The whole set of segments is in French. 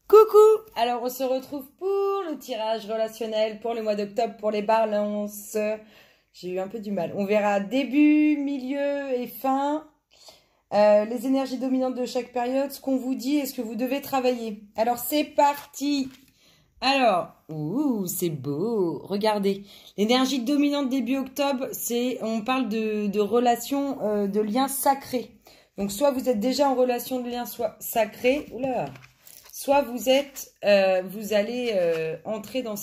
Coucou! Alors on se retrouve pour le tirage relationnel pour le mois d'octobre pour les balances. J'ai eu un peu du mal. On verra début, milieu et fin. Les énergies dominantes de chaque période, ce qu'on vous dit et ce que vous devez travailler. Alors c'est parti! Alors, ouh, c'est beau. Regardez, l'énergie dominante début octobre, on parle de relations, de liens sacrés. Donc soit vous êtes déjà en relation de liens sacrés, oula, soit vous allez entrer dans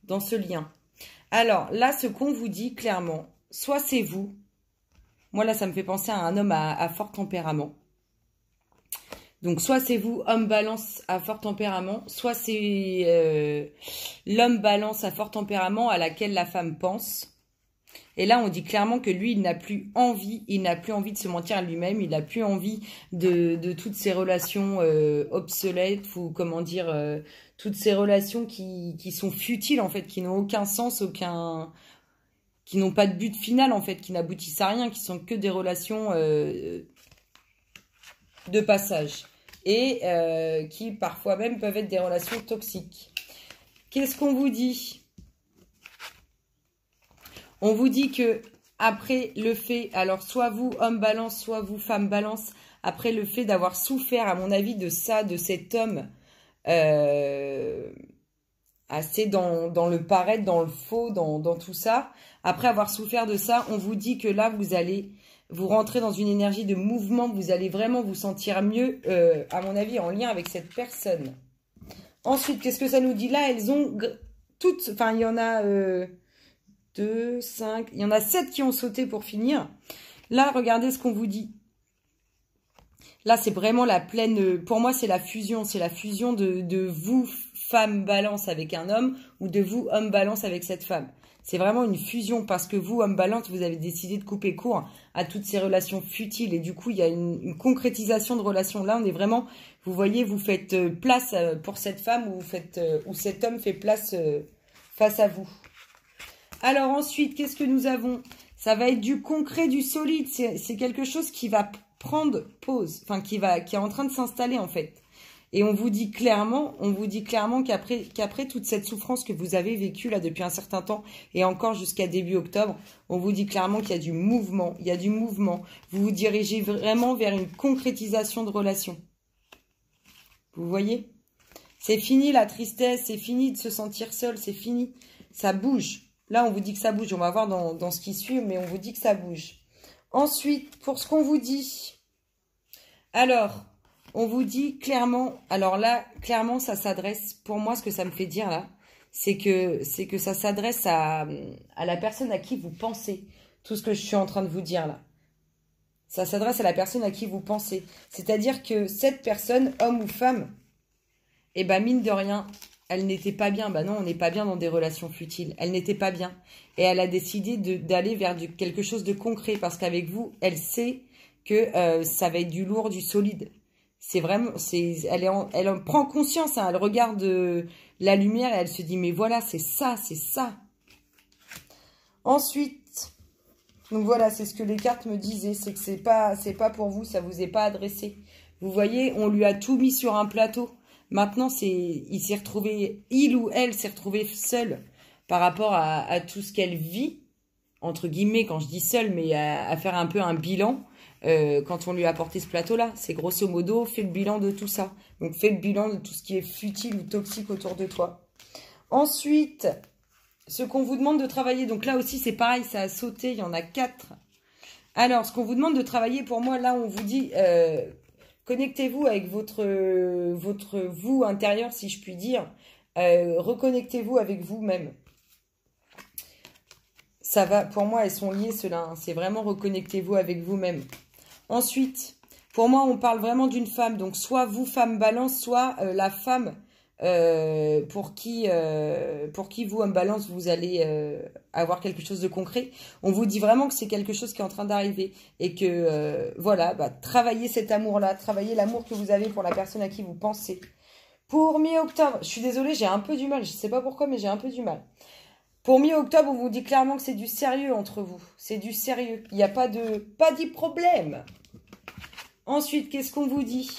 dans ce lien. Alors là, ce qu'on vous dit clairement, soit c'est vous. Moi là, ça me fait penser à un homme à fort tempérament. Donc, soit c'est vous, homme balance à fort tempérament, soit c'est l'homme balance à fort tempérament à laquelle la femme pense. Et là, on dit clairement que lui, il n'a plus envie de se mentir à lui-même, il n'a plus envie de toutes ces relations obsolètes ou comment dire, toutes ces relations qui sont futiles en fait, qui n'ont aucun sens, qui n'ont pas de but final en fait, qui n'aboutissent à rien, qui sont que des relations de passage et qui parfois même peuvent être des relations toxiques. Qu'est-ce qu'on vous dit? On vous dit que après le fait, alors soit vous homme balance, soit vous femme balance, après le fait d'avoir souffert à mon avis de ça, de cet homme assez dans le paraître, dans le faux, dans tout ça, après avoir souffert de ça, on vous dit que là vous rentrez dans une énergie de mouvement, vous allez vraiment vous sentir mieux, à mon avis, en lien avec cette personne. Ensuite, qu'est-ce que ça nous dit là? Elles ont toutes, enfin, il y en a 2, 5, il y en a 7 qui ont sauté pour finir. Là, regardez ce qu'on vous dit. Là, c'est vraiment la pleine, pour moi, c'est la fusion de vous, femme balance avec un homme, ou de vous, homme balance avec cette femme. C'est vraiment une fusion parce que vous, homme balance, vous avez décidé de couper court à toutes ces relations futiles. Et du coup, il y a une concrétisation de relations. Là, on est vraiment, vous voyez, vous faites place pour cette femme ou cet homme fait place face à vous. Alors ensuite, qu'est-ce que nous avons? Ça va être du concret, du solide. C'est quelque chose qui va prendre pause, enfin qui est en train de s'installer en fait. Et on vous dit clairement qu'après toute cette souffrance que vous avez vécue là depuis un certain temps et encore jusqu'à début octobre, on vous dit clairement qu'il y a du mouvement, Vous vous dirigez vraiment vers une concrétisation de relation. Vous voyez? C'est fini la tristesse, c'est fini de se sentir seul, c'est fini. Ça bouge. Là, on vous dit que ça bouge. On va voir dans ce qui suit, mais on vous dit que ça bouge. Ensuite, pour ce qu'on vous dit, alors, on vous dit clairement, alors là, clairement, ça s'adresse, pour moi, ce que ça me fait dire là, c'est que ça s'adresse à la personne à qui vous pensez, tout ce que je suis en train de vous dire là. Ça s'adresse à la personne à qui vous pensez. C'est-à-dire que cette personne, homme ou femme, eh ben, mine de rien, elle n'était pas bien. Bah non, on n'est pas bien dans des relations futiles. Elle n'était pas bien. Et elle a décidé d'aller vers quelque chose de concret. Parce qu'avec vous, elle sait que ça va être du lourd, du solide. C'est vraiment, elle en prend conscience, hein, elle regarde la lumière et elle se dit, mais voilà, c'est ça, c'est ça. Ensuite, donc voilà, c'est ce que les cartes me disaient, c'est que c'est pas pour vous, ça vous est pas adressé. Vous voyez, on lui a tout mis sur un plateau. Maintenant, il ou elle s'est retrouvé seul par rapport à tout ce qu'elle vit, entre guillemets, quand je dis seul, mais à faire un peu un bilan. Quand on lui a apporté ce plateau-là, c'est grosso modo, fais le bilan de tout ça. Donc, fais le bilan de tout ce qui est futile ou toxique autour de toi. Ensuite, ce qu'on vous demande de travailler, donc là aussi, c'est pareil, ça a sauté, il y en a 4. Alors, ce qu'on vous demande de travailler, pour moi, là, on vous dit, connectez-vous avec votre vous intérieur, si je puis dire. Reconnectez-vous avec vous-même. Ça va, pour moi, elles sont liées, cela. Hein. C'est vraiment reconnectez-vous avec vous-même. Ensuite, pour moi, on parle vraiment d'une femme. Donc, soit vous, femme balance, soit la femme pour qui vous, homme balance, vous allez avoir quelque chose de concret. On vous dit vraiment que c'est quelque chose qui est en train d'arriver. Et que, voilà, bah, travaillez cet amour-là. Travaillez l'amour que vous avez pour la personne à qui vous pensez. Pour mi-octobre, je suis désolée, j'ai un peu du mal. Je ne sais pas pourquoi, mais j'ai un peu du mal. Pour mi-octobre, on vous dit clairement que c'est du sérieux entre vous. C'est du sérieux. Il n'y a pas de problème. Ensuite, qu'est-ce qu'on vous dit?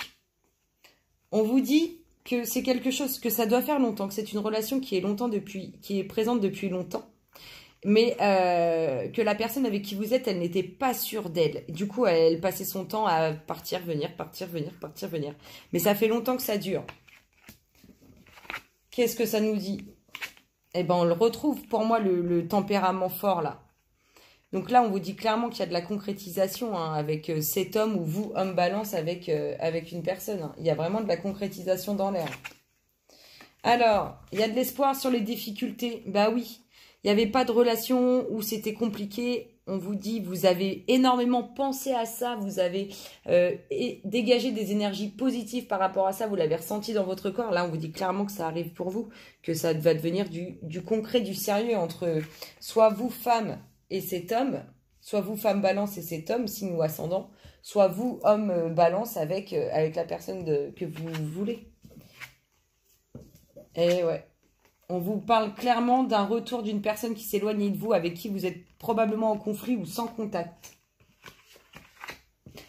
On vous dit que c'est quelque chose, que ça doit faire longtemps, que c'est une relation qui est présente depuis longtemps. Mais que la personne avec qui vous êtes, elle n'était pas sûre d'elle. Du coup, elle passait son temps à partir, venir, partir, venir, partir, venir. Mais ça fait longtemps que ça dure. Qu'est-ce que ça nous dit? Eh ben, on le retrouve, pour moi, le tempérament fort, là. Donc là, on vous dit clairement qu'il y a de la concrétisation hein, avec cet homme ou vous, homme balance, avec une personne. Hein. Il y a vraiment de la concrétisation dans l'air. Alors, il y a de l'espoir sur les difficultés. Bah oui. Il n'y avait pas de relation où c'était compliqué. On vous dit, vous avez énormément pensé à ça. Vous avez dégagé des énergies positives par rapport à ça. Vous l'avez ressenti dans votre corps. Là, on vous dit clairement que ça arrive pour vous. Que ça va devenir du concret, du sérieux entre soit vous, femme, et cet homme. Soit vous, femme balance, et cet homme, signe ou ascendant. Soit vous, homme balance, avec la personne que vous voulez. Et ouais. On vous parle clairement d'un retour d'une personne qui s'éloigne de vous, avec qui vous êtes probablement en conflit ou sans contact.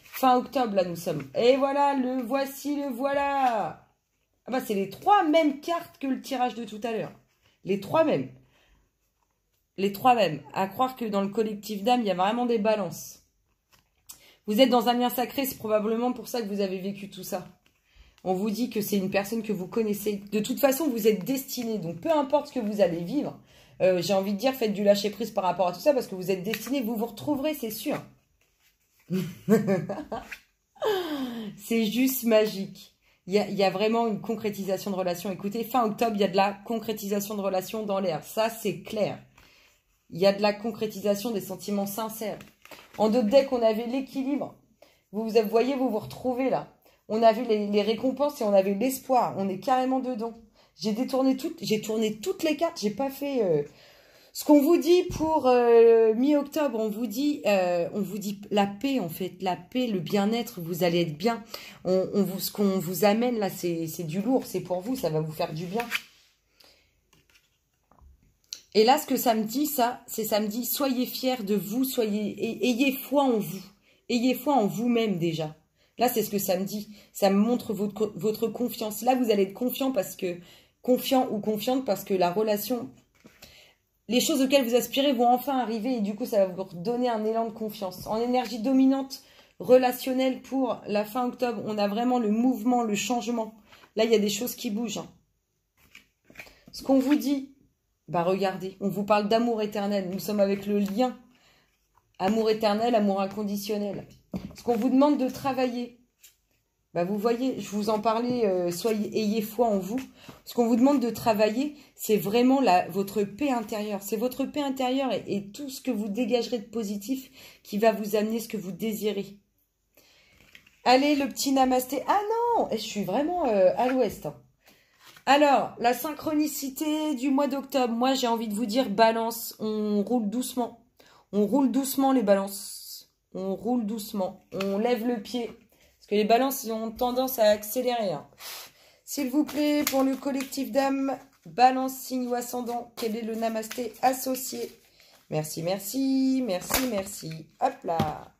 Fin octobre, là, nous sommes. Et voilà, le voici, le voilà. Ah bah, c'est les 3 mêmes cartes que le tirage de tout à l'heure. Les 3 mêmes. Les 3 mêmes. À croire que dans le collectif d'âme, il y a vraiment des balances. Vous êtes dans un lien sacré, c'est probablement pour ça que vous avez vécu tout ça. On vous dit que c'est une personne que vous connaissez. De toute façon, vous êtes destiné. Donc, peu importe ce que vous allez vivre, j'ai envie de dire, faites du lâcher-prise par rapport à tout ça parce que vous êtes destiné. Vous vous retrouverez, c'est sûr. C'est juste magique. Il y a vraiment une concrétisation de relation. Écoutez, fin octobre, il y a de la concrétisation de relation dans l'air. Ça, c'est clair. Il y a de la concrétisation des sentiments sincères. En d'autres decks, on avait l'équilibre. Vous voyez, vous vous retrouvez là. On a vu les récompenses et on avait l'espoir. On est carrément dedans. J'ai tourné toutes les cartes. J'ai pas fait ce qu'on vous dit pour mi-octobre. On vous dit la paix en fait, la paix, le bien-être. Vous allez être bien. Ce qu'on vous amène là, c'est du lourd. C'est pour vous. Ça va vous faire du bien. Et là, ce que ça me dit, ça me dit soyez fiers de vous, ayez foi en vous, ayez foi en vous-même déjà. Là, c'est ce que ça me dit. Ça me montre votre confiance. Là, vous allez être confiant ou confiante parce que la relation, les choses auxquelles vous aspirez vont enfin arriver et du coup, ça va vous donner un élan de confiance. En énergie dominante relationnelle pour la fin octobre, on a vraiment le mouvement, le changement. Là, il y a des choses qui bougent. Ce qu'on vous dit, bah regardez, on vous parle d'amour éternel. Nous sommes avec le lien. Amour éternel, amour inconditionnel. Ce qu'on vous demande de travailler, bah vous voyez, je vous en parlais, ayez foi en vous. Ce qu'on vous demande de travailler, c'est vraiment votre paix intérieure. C'est votre paix intérieure et tout ce que vous dégagerez de positif qui va vous amener ce que vous désirez. Allez, le petit namasté. Ah non, je suis vraiment à l'ouest. Hein. Alors, la synchronicité du mois d'octobre. Moi, j'ai envie de vous dire, balance, on roule doucement. On roule doucement les balances. On roule doucement. On lève le pied. Parce que les balances ils ont tendance à accélérer. Hein. S'il vous plaît, pour le collectif d'âme, balance, signe ou ascendant, quel est le namasté associé? Merci, merci, merci, merci. Hop là.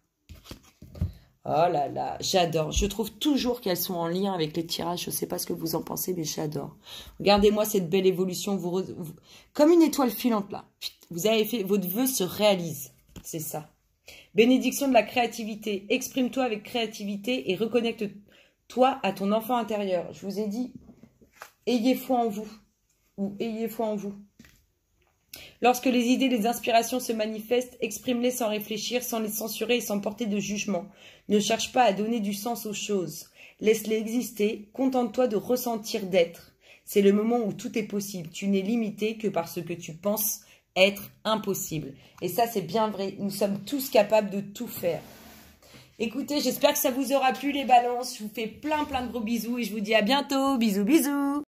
Oh là là, j'adore. Je trouve toujours qu'elles sont en lien avec les tirages. Je ne sais pas ce que vous en pensez, mais j'adore. Regardez-moi cette belle évolution. Comme une étoile filante là. Vous avez fait, votre vœu se réalise. C'est ça. Bénédiction de la créativité. Exprime-toi avec créativité et reconnecte-toi à ton enfant intérieur. Je vous ai dit, ayez foi en vous. Ou ayez foi en vous. Lorsque les idées, les inspirations se manifestent, exprime-les sans réfléchir, sans les censurer et sans porter de jugement. Ne cherche pas à donner du sens aux choses. Laisse-les exister, contente-toi de ressentir d'être. C'est le moment où tout est possible. Tu n'es limité que par ce que tu penses être impossible. Et ça, c'est bien vrai. Nous sommes tous capables de tout faire. Écoutez, j'espère que ça vous aura plu les balances. Je vous fais plein de gros bisous et je vous dis à bientôt. Bisous, bisous.